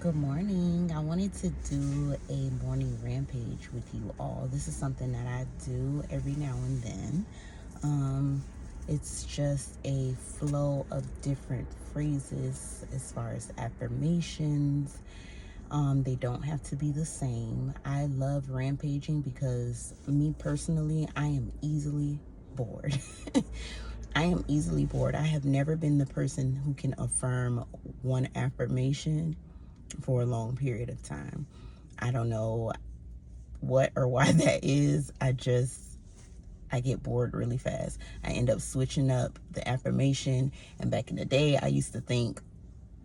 Good morning. I wanted to do a morning rampage with you all. This is something that I do every now and then. It's just a flow of different phrases as far as affirmations. They don't have to be the same. I love rampaging because me personally, I am easily bored. I am easily bored. I have never been the person who can affirm one affirmation for a long period of time. I don't know what or why that is. I get bored really fast. I end up switching up the affirmation. And back in the day, I used to think,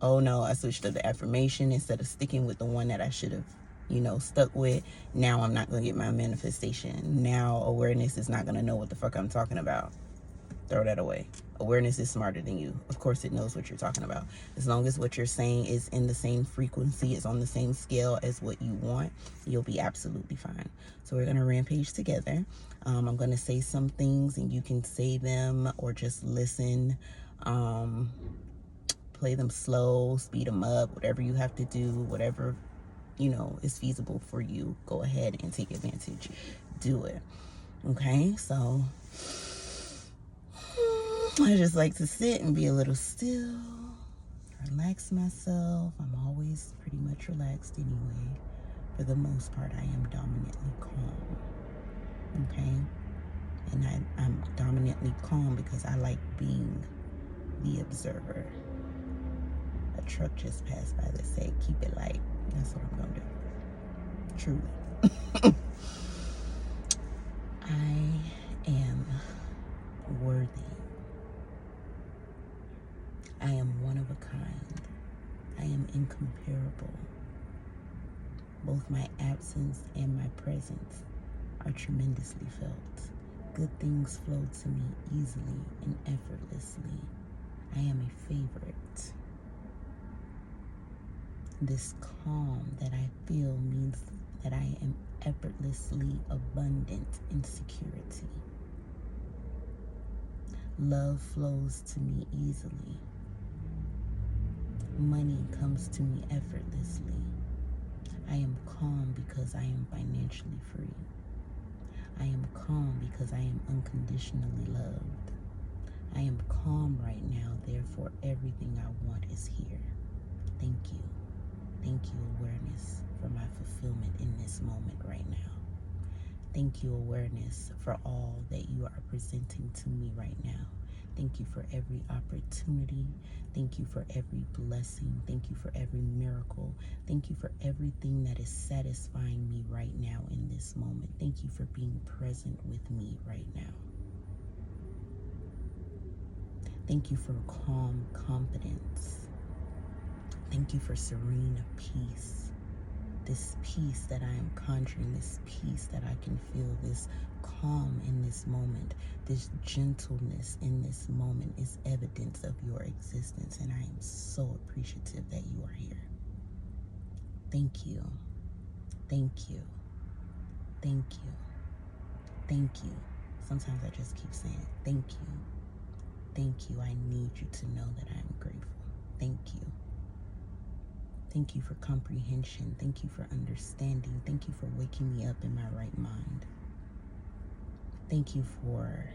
oh no, I switched up the affirmation instead of sticking with the one that I should have, stuck with. Now I'm not going to get my manifestation. Now awareness is not going to know what the fuck I'm talking about. Throw that away. Awareness is smarter than you. Of course it knows what you're talking about. As long as what you're saying is in the same frequency, it's on the same scale as what you want, you'll be absolutely fine. So we're going to rampage together. I'm going to say some things and you can say them or just listen. Play them slow, speed them up, whatever you have to do, whatever, is feasible for you. Go ahead and take advantage. Do it. Okay, so I just like to sit and be a little still, relax myself. I'm always pretty much relaxed anyway. For the most part, I am dominantly calm. Okay? And I'm dominantly calm because I like being the observer. A truck just passed by that said, keep it light. That's what I'm going to do. Truly. I am worthy. I am one of a kind. I am incomparable. Both my absence and my presence are tremendously felt. Good things flow to me easily and effortlessly. I am a favorite. This calm that I feel means that I am effortlessly abundant in security. Love flows to me easily. Money comes to me effortlessly. I am calm because I am financially free. I am calm because I am unconditionally loved. I am calm right now, therefore everything I want is here. Thank you. Thank you, awareness, for my fulfillment in this moment right now. Thank you, awareness, for all that you are presenting to me right now. Thank you for every opportunity. Thank you for every blessing. Thank you for every miracle. Thank you for everything that is satisfying me right now in this moment. Thank you for being present with me right now. Thank you for calm confidence. Thank you for serene peace. This peace that I am conjuring, this peace that I can feel, this calm in this moment, this gentleness in this moment is evidence of your existence, and I am so appreciative that you are here. Thank you. Thank you. Thank you. Thank you. Sometimes I just keep saying, thank you. Thank you. I need you to know that I am grateful. Thank you. Thank you for comprehension. Thank you for understanding. Thank you for waking me up in my right mind. Thank you for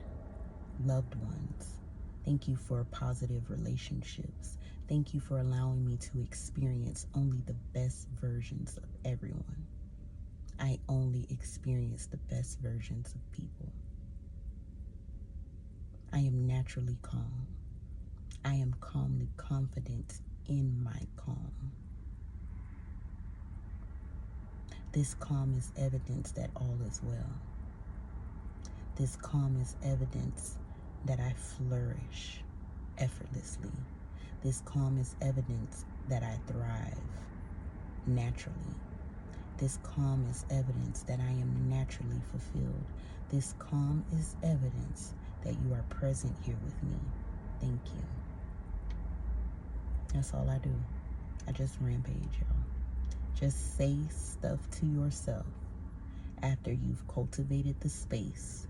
loved ones. Thank you for positive relationships. Thank you for allowing me to experience only the best versions of everyone. I only experience the best versions of people. I am naturally calm. I am calmly confident in my calm. This calm is evidence that all is well. This calm is evidence that I flourish effortlessly. This calm is evidence that I thrive naturally. This calm is evidence that I am naturally fulfilled. This calm is evidence that you are present here with me. Thank you. That's all I do. I just rampage, y'all. Just say stuff to yourself after you've cultivated the space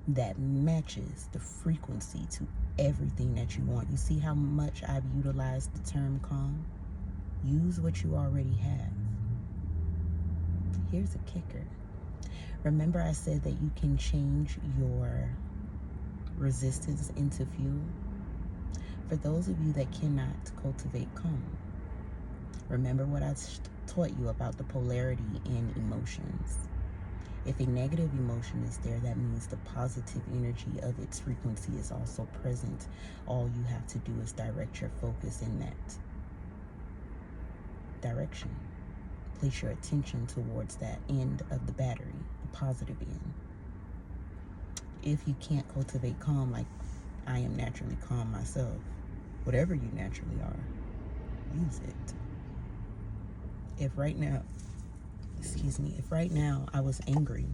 that matches the frequency to everything that you want. You see how much I've utilized the term calm? Use what you already have. Here's a kicker. Remember I said that you can change your resistance into fuel? For those of you that cannot cultivate calm, remember what I taught you about the polarity in emotions. If a negative emotion is there, that means the positive energy of its frequency is also present. All you have to do is direct your focus in that direction. Place your attention towards that end of the battery, the positive end. If you can't cultivate calm, like I am naturally calm myself, whatever you naturally are, use it. If right now I was angry,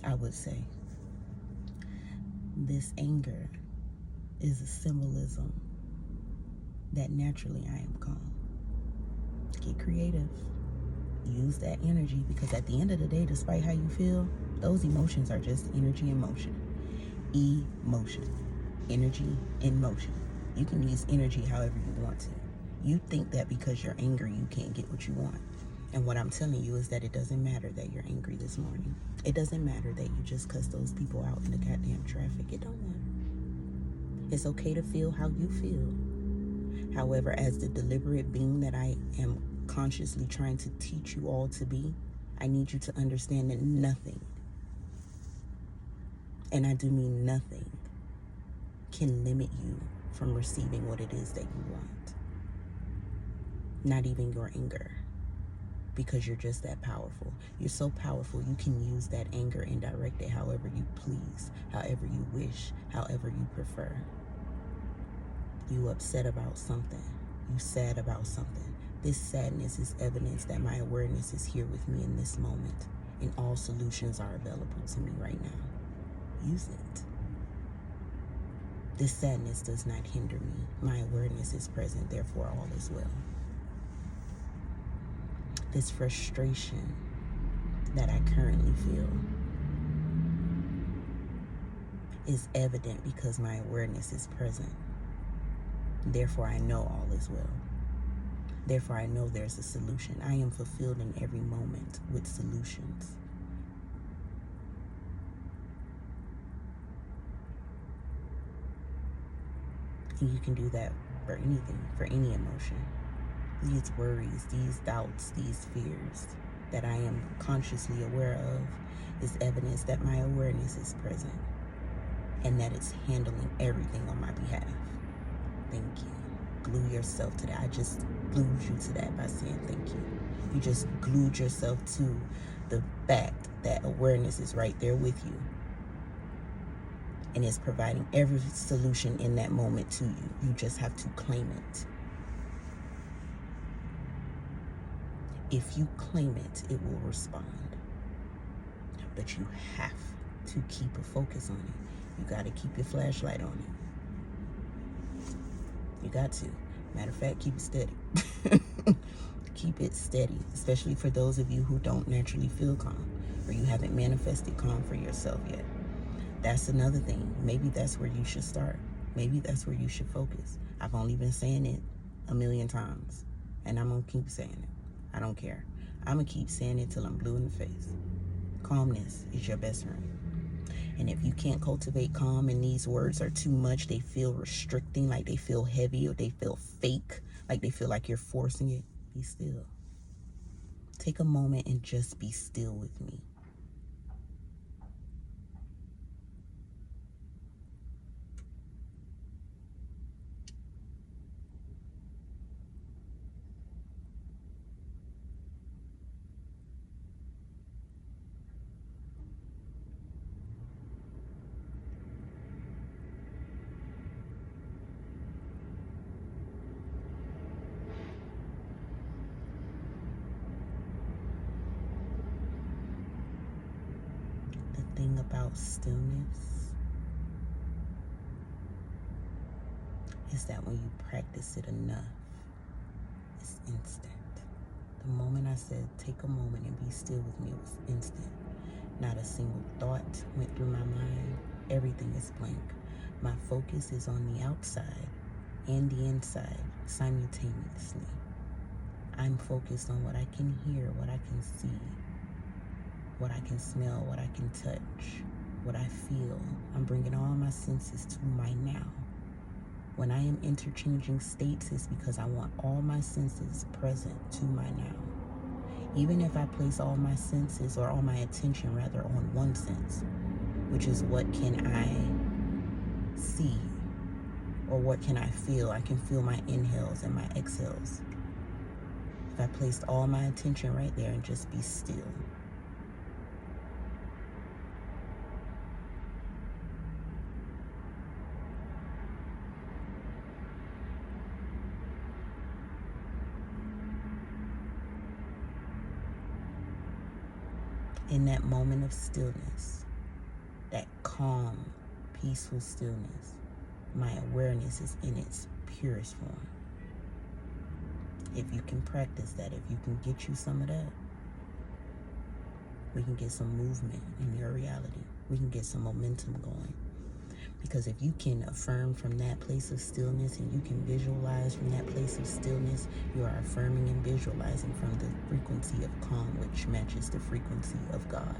I would say, this anger is a symbolism that naturally I am calm. Get creative. Use that energy, because at the end of the day, despite how you feel, those emotions are just energy in motion. Emotion. Energy in motion. You can use energy however you want to. You think that because you're angry, you can't get what you want. And what I'm telling you is that it doesn't matter that you're angry this morning. It doesn't matter that you just cussed those people out in the goddamn traffic. It don't matter. It's okay to feel how you feel. However, as the deliberate being that I am consciously trying to teach you all to be, I need you to understand that nothing, and I do mean nothing, can limit you from receiving what it is that you want. Not even your anger. Because you're just that powerful. You're so powerful, you can use that anger and direct it however you please, however you wish, however you prefer. You upset about something. You sad about something. This sadness is evidence that my awareness is here with me in this moment, and all solutions are available to me right now. Use it. This sadness does not hinder me. My awareness is present, therefore all is well. This frustration that I currently feel is evident because my awareness is present. Therefore, I know all is well. Therefore, I know there's a solution. I am fulfilled in every moment with solutions. And you can do that for anything, for any emotion. These worries, these doubts, these fears that I am consciously aware of is evidence that my awareness is present and that it's handling everything on my behalf. Thank you. Glue yourself to that. I just glued you to that by saying thank you. You just glued yourself to the fact that awareness is right there with you and is providing every solution in that moment to you. You just have to claim it. If you claim it, it will respond. But you have to keep a focus on it. You got to keep your flashlight on it. You got to. Matter of fact, keep it steady. Keep it steady, especially for those of you who don't naturally feel calm, or you haven't manifested calm for yourself yet. That's another thing. Maybe that's where you should start. Maybe that's where you should focus. I've only been saying it 1,000,000 times, and I'm going to keep saying it. I don't care. I'm going to keep saying it till I'm blue in the face. Calmness is your best friend. And if you can't cultivate calm and these words are too much, they feel restricting, like they feel heavy or they feel fake, like they feel like you're forcing it, be still. Take a moment and just be still with me. The thing about stillness is that when you practice it enough, it's instant. The moment I said, take a moment and be still with me, it was instant. Not a single thought went through my mind. Everything is blank. My focus is on the outside and the inside simultaneously. I'm focused on what I can hear, what I can see, what I can smell, what I can touch, what I feel. I'm bringing all my senses to my now. When I am interchanging states, it's because I want all my senses present to my now. Even if I place all my senses, or all my attention rather, on one sense, which is what can I see, or what can I feel? I can feel my inhales and my exhales. If I placed all my attention right there and just be still. In that moment of stillness, that calm, peaceful stillness, my awareness is in its purest form. If you can practice that, if you can get you some of that, we can get some movement in your reality. We can get some momentum going. Because if you can affirm from that place of stillness, and you can visualize from that place of stillness, you are affirming and visualizing from the frequency of calm, which matches the frequency of God.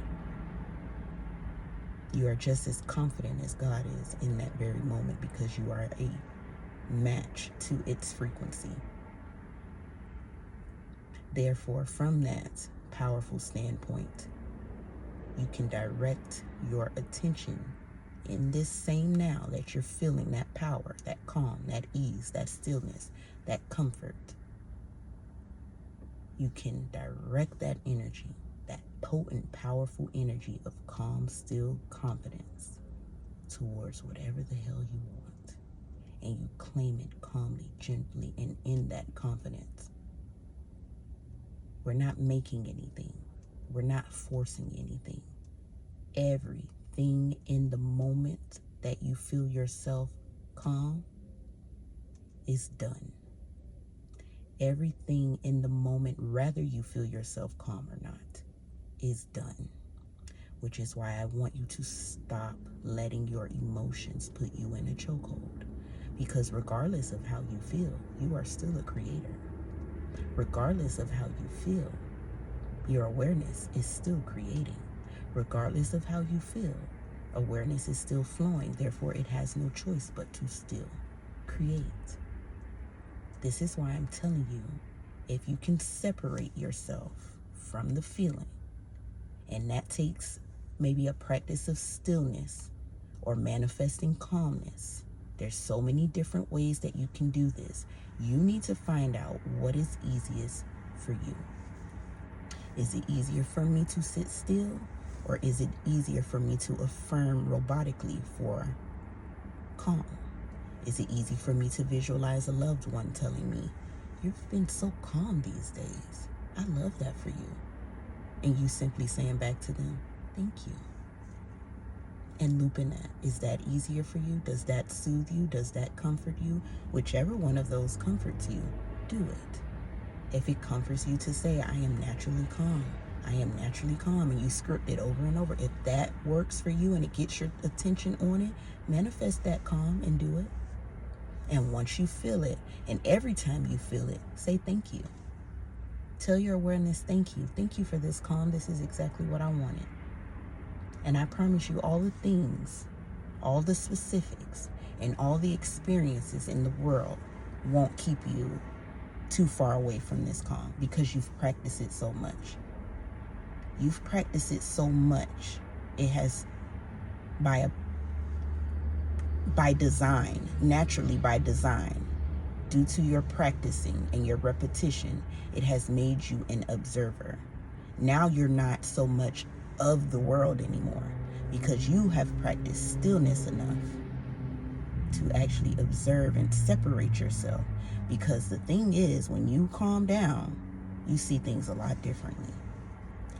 You are just as confident as God is in that very moment, because you are a match to its frequency. Therefore, from that powerful standpoint, you can direct your attention in this same now that you're feeling that power, that calm, that ease, that stillness, that comfort. You can direct that energy, that potent, powerful energy of calm, still confidence towards whatever the hell you want. And you claim it calmly, gently, and in that confidence. We're not making anything. We're not forcing anything. Everything in the moment that you feel yourself calm is done. Everything in the moment, whether you feel yourself calm or not, is done. Which is why I want you to stop letting your emotions put you in a chokehold. Because regardless of how you feel, you are still a creator. Regardless of how you feel, your awareness is still creating. Regardless of how you feel, awareness is still flowing. Therefore, it has no choice but to still create. This is why I'm telling you, if you can separate yourself from the feeling, and that takes maybe a practice of stillness or manifesting calmness. There's so many different ways that you can do this. You need to find out what is easiest for you. Is it easier for me to sit still? Or is it easier for me to affirm robotically for calm? Is it easy for me to visualize a loved one telling me, "You've been so calm these days. I love that for you." And you simply saying back to them, "Thank you." And looping that. Is that easier for you? Does that soothe you? Does that comfort you? Whichever one of those comforts you, do it. If it comforts you to say, "I am naturally calm. I am naturally calm," and you script it over and over. If that works for you and it gets your attention on it, manifest that calm and do it. And once you feel it, and every time you feel it, say thank you. Tell your awareness, "Thank you. Thank you for this calm. This is exactly what I wanted." And I promise you, all the things, all the specifics, and all the experiences in the world won't keep you too far away from this calm, because you've practiced it so much. You've practiced it so much. It has, by design, naturally by design, due to your practicing and your repetition, it has made you an observer. Now you're not so much of the world anymore, because you have practiced stillness enough to actually observe and separate yourself. Because the thing is, when you calm down, you see things a lot differently.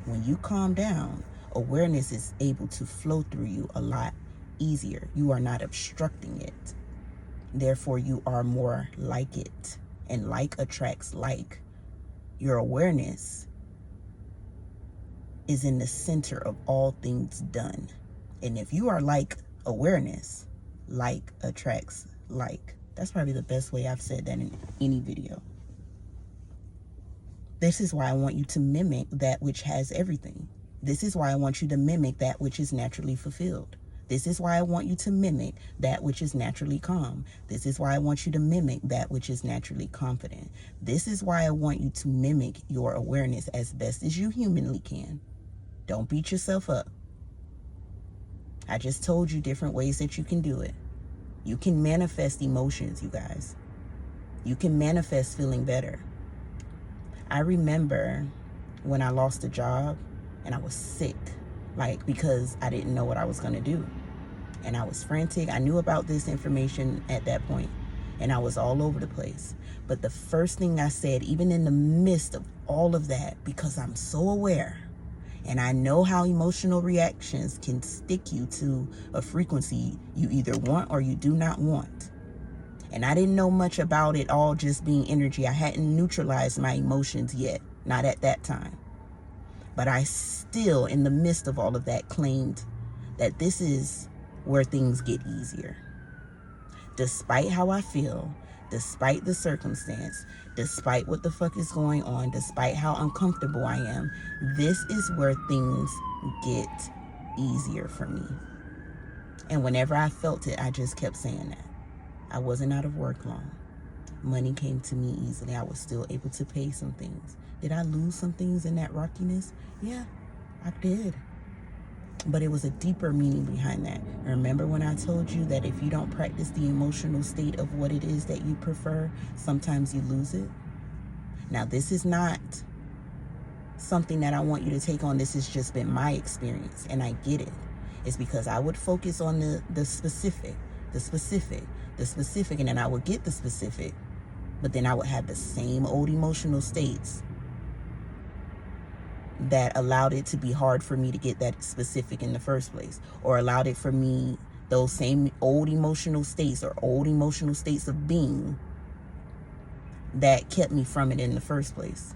When you calm down, awareness is able to flow through you a lot easier. You are not obstructing it. Therefore, you are more like it. And like attracts like. Your awareness is in the center of all things done. And if you are like awareness, like attracts like. That's probably the best way I've said that in any video. This is why I want you to mimic that which has everything. This is why I want you to mimic that which is naturally fulfilled. This is why I want you to mimic that which is naturally calm. This is why I want you to mimic that which is naturally confident. This is why I want you to mimic your awareness as best as you humanly can. Don't beat yourself up. I just told you different ways that you can do it. You can manifest emotions, you guys. You can manifest feeling better. I remember when I lost a job and I was sick, because I didn't know what I was going to do. And I was frantic. I knew about this information at that point, and I was all over the place. But the first thing I said, even in the midst of all of that, because I'm so aware, and I know how emotional reactions can stick you to a frequency you either want or you do not want. And I didn't know much about it all just being energy. I hadn't neutralized my emotions yet, not at that time. But I still, in the midst of all of that, claimed that this is where things get easier. Despite how I feel, despite the circumstance, despite what the fuck is going on, despite how uncomfortable I am, this is where things get easier for me. And whenever I felt it, I just kept saying that. I wasn't out of work long. Money came to me easily. I was still able to pay some things. Did I lose some things in that rockiness? Yeah, I did. But it was a deeper meaning behind that. Remember when I told you that if you don't practice the emotional state of what it is that you prefer, sometimes you lose it? Now, this is not something that I want you to take on. This has just been my experience, and I get it. It's because I would focus on the specific, and then I would get the specific, but then I would have the same old emotional states that allowed it to be hard for me to get that specific in the first place, or allowed it for me, those same old emotional states or old emotional states of being that kept me from it in the first place.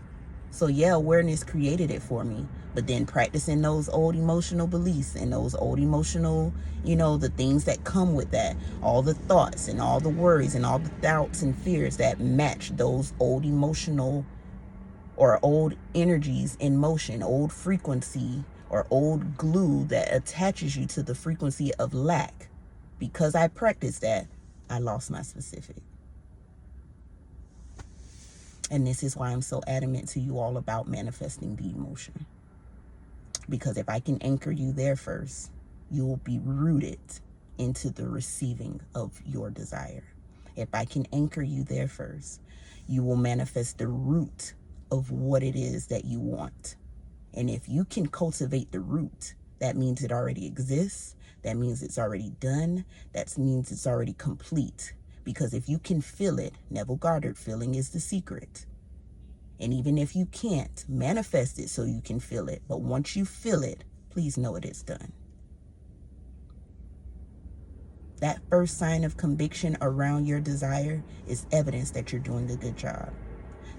So yeah, awareness created it for me, but then practicing those old emotional beliefs and those old emotional, the things that come with that, all the thoughts and all the worries and all the doubts and fears that match those old emotional or old energies in motion, old frequency or old glue that attaches you to the frequency of lack. Because I practiced that, I lost my specific. And this is why I'm so adamant to you all about manifesting the emotion. Because if I can anchor you there first, you will be rooted into the receiving of your desire. If I can anchor you there first, you will manifest the root of what it is that you want. And if you can cultivate the root, that means it already exists. That means it's already done. That means it's already complete. Because if you can feel it, Nevillegoddard feeling is the secret. And even if you can't, manifest it so you can feel it. But once you feel it, please know it is done. That first sign of conviction around your desire is evidence that you're doing a good job.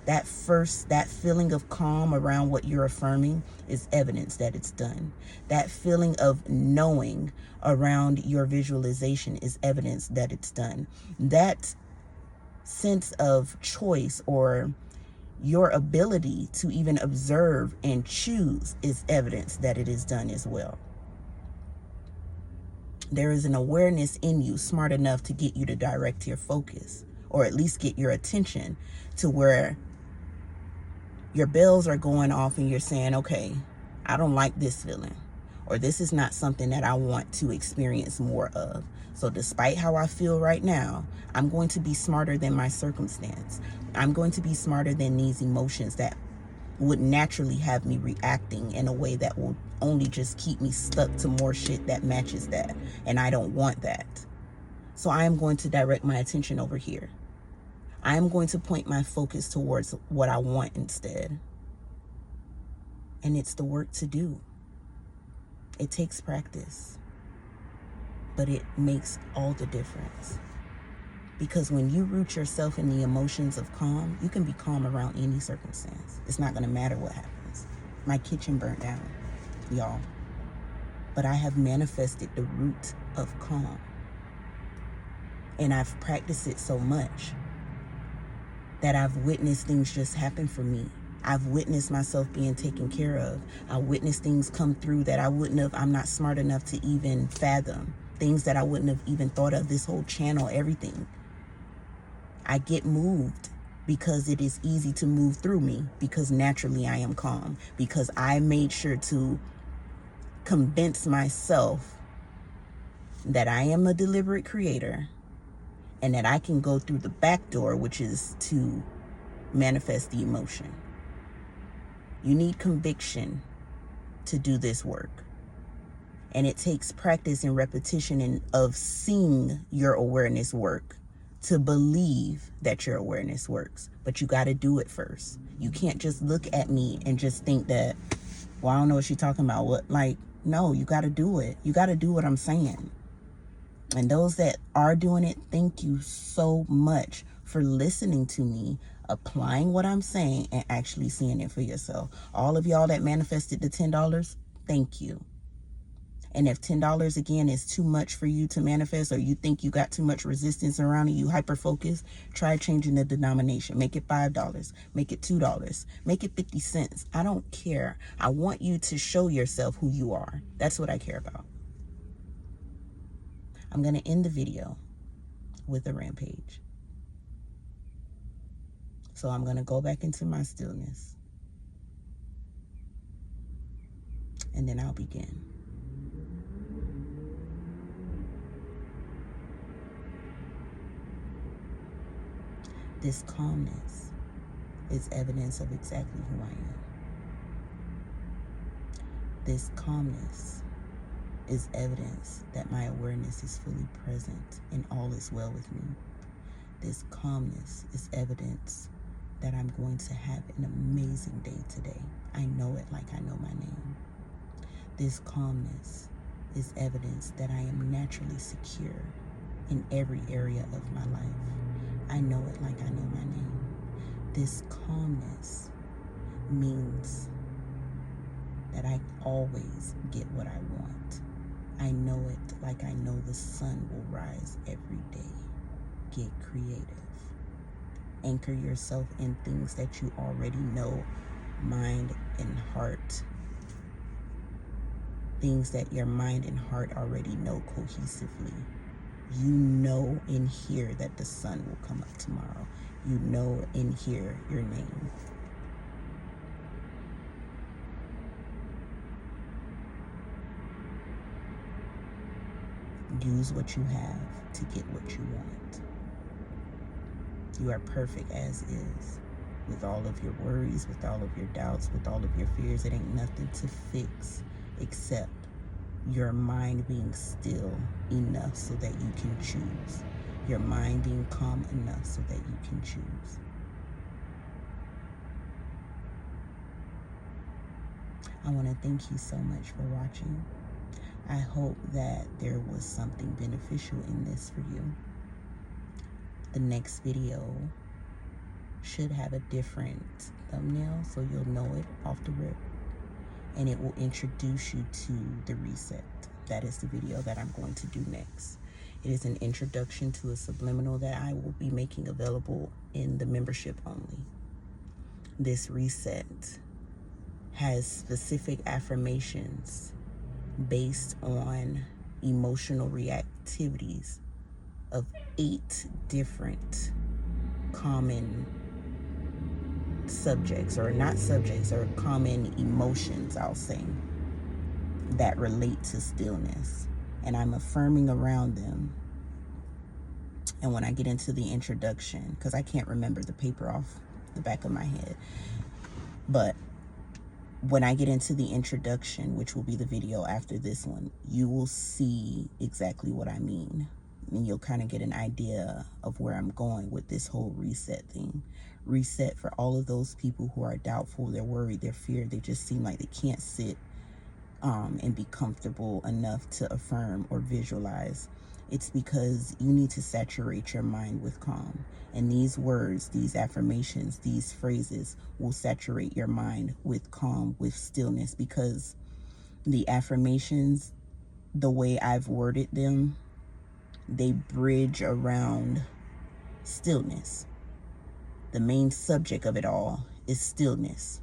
That feeling of calm around what you're affirming is evidence that it's done. That feeling of knowing around your visualization is evidence that it's done. That sense of choice or your ability to even observe and choose is evidence that it is done as well. There is an awareness in you smart enough to get you to direct your focus, or at least get your attention to where your bells are going off and you're saying, okay, I don't like this feeling, or this is not something that I want to experience more of. So despite how I feel right now, I'm going to be smarter than my circumstance. I'm going to be smarter than these emotions that would naturally have me reacting in a way that will only just keep me stuck to more shit that matches that. And I don't want that. So I am going to direct my attention over here. I am going to point my focus towards what I want instead. And it's the work to do. It takes practice, but it makes all the difference. Because when you root yourself in the emotions of calm, you can be calm around any circumstance. It's not going to matter what happens. My kitchen burnt down. y'all. But I have manifested the root of calm. And I've practiced it so much that I've witnessed things just happen for me. I've witnessed myself being taken care of. I witnessed things come through that I'm not smart enough to even fathom. Things that I wouldn't have even thought of, this whole channel, everything. I get moved because it is easy to move through me, because naturally I am calm, because I made sure to convince myself that I am a deliberate creator and that I can go through the back door, which is to manifest the emotion. You need conviction to do this work. And it takes practice and repetition of seeing your awareness work to believe that your awareness works. But you got to do it first. You can't just look at me and just think that, well, I don't know what she's talking about. No, you got to do it. You got to do what I'm saying. And those that are doing it, thank you so much for listening to me, applying what I'm saying, and actually seeing it for yourself. All of y'all that manifested the $10, thank you. And if $10 again is too much for you to manifest, or you think you got too much resistance around it, you hyper focus, try changing the denomination. Make it $5, make it $2, make it 50 cents. I don't care. I want you to show yourself who you are. That's what I care about. I'm going to end the video with a rampage. So I'm going to go back into my stillness. And then I'll begin. This calmness is evidence of exactly who I am. This calmness is evidence that my awareness is fully present and all is well with me. This calmness is evidence that I'm going to have an amazing day today. I know it like I know my name. This calmness is evidence that I am naturally secure in every area of my life. I know it like I know my name. This calmness means that I always get what I want. I know it like I know the sun will rise every day. Get creative. Anchor yourself in things that you already know, mind and heart. Things that your mind and heart already know cohesively. You know in here that the sun will come up tomorrow. You know in here your name. Use what you have to get what you want. You are perfect as is. With all of your worries, with all of your doubts, with all of your fears, it ain't nothing to fix except your mind being still enough so that you can choose. Your mind being calm enough so that you can choose. I want to thank you so much for watching. I hope that there was something beneficial in this for you. The next video should have a different thumbnail, so you'll know it off the rip. And it will introduce you to the reset. That is the video that I'm going to do next. It is an introduction to a subliminal that I will be making available in the membership only. This reset has specific affirmations based on emotional reactivities of 8 different common subjects, or not subjects, or common emotions, I'll say, that relate to stillness. And I'm affirming around them. And when I get into the introduction, because I can't remember the paper off the back of my head, but when I get into the introduction, which will be the video after this one, you will see exactly what I mean. And you'll kind of get an idea of where I'm going with this whole reset thing. Reset for all of those people who are doubtful, they're worried, they're feared, they just seem like they can't sit and be comfortable enough to affirm or visualize. It's because you need to saturate your mind with calm. And these words, these affirmations, these phrases will saturate your mind with calm, with stillness, because The affirmations, the way I've worded them, they bridge around stillness. The main subject of it all is stillness.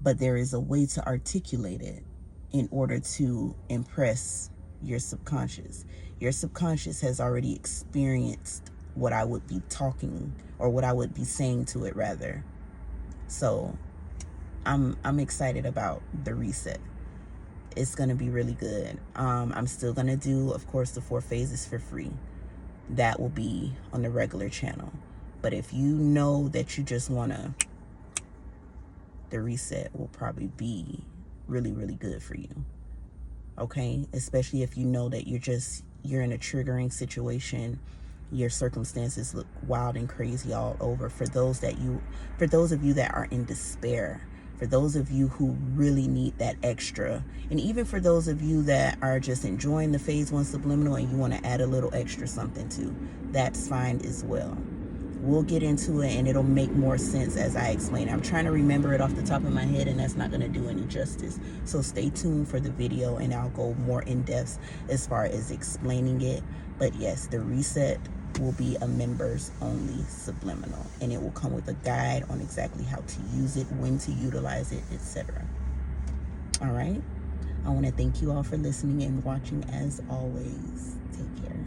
But there is a way to articulate it in order to impress your subconscious. Your subconscious has already experienced what I would be talking, or what I would be saying to it rather. So I'm excited about the reset. It's gonna be really good. I'm still gonna do, of course, the 4 phases for free. That will be on the regular channel. But if you know that you just wanna, the reset will probably be really, really good for you. Okay? Especially if you know that you're in a triggering situation, your circumstances look wild and crazy all over. For those of you that are in despair, for those of you who really need that extra, and even for those of you that are just enjoying the phase 1 subliminal and you want to add a little extra something too, that's fine as well. We'll get into it and it'll make more sense as I explain. I'm trying to remember it off the top of my head, and that's not going to do any justice. So stay tuned for the video and I'll go more in depth as far as explaining it. But yes, the reset will be a members only subliminal, and it will come with a guide on exactly how to use it, when to utilize it, etc. All right. I want to thank you all for listening and watching as always. Take care.